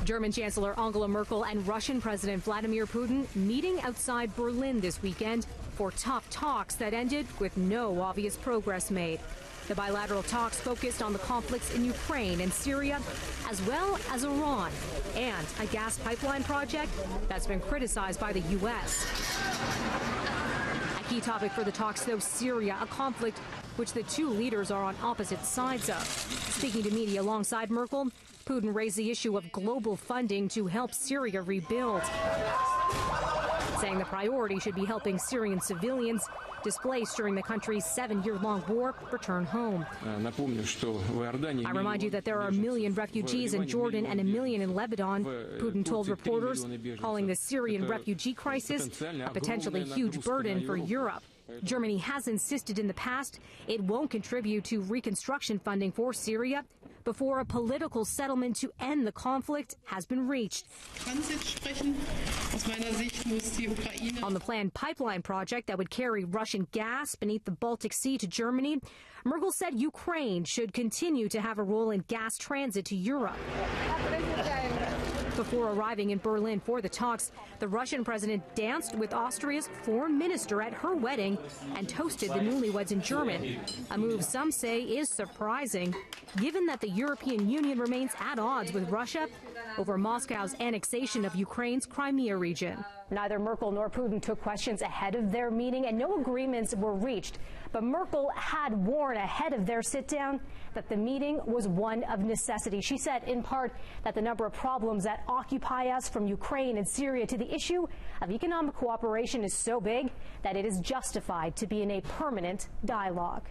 German Chancellor Angela Merkel and Russian President Vladimir Putin meeting outside Berlin this weekend for tough talks that ended with no obvious progress made. The bilateral talks focused on the conflicts in Ukraine and Syria, as well as Iran, and a gas pipeline project that's been criticized by the U.S. A key topic for the talks, though, Syria, a conflict which the two leaders are on opposite sides of. Speaking to media alongside Merkel, Putin raised the issue of global funding to help Syria rebuild, saying the priority should be helping Syrian civilians displaced during the country's 7-year-long war return home. I remind you that there are 1 million refugees in Jordan and 1 million in Lebanon, Putin told reporters, calling the Syrian refugee crisis a potentially huge burden for Europe. Germany has insisted in the past it won't contribute to reconstruction funding for Syria before a political settlement to end the conflict has been reached. On the planned pipeline project that would carry Russian gas beneath the Baltic Sea to Germany, Merkel said Ukraine should continue to have a role in gas transit to Europe. Before arriving in Berlin for the talks, the Russian president danced with Austria's foreign minister at her wedding and toasted the newlyweds in German, a move some say is surprising, given that the European Union remains at odds with Russia over Moscow's annexation of Ukraine's Crimea region. Neither Merkel nor Putin took questions ahead of their meeting, and no agreements were reached. But Merkel had warned ahead of their sit-down that the meeting was one of necessity. She said, in part, that the number of problems that occupy us, from Ukraine and Syria to the issue of economic cooperation, is so big that it is justified to be in a permanent dialogue.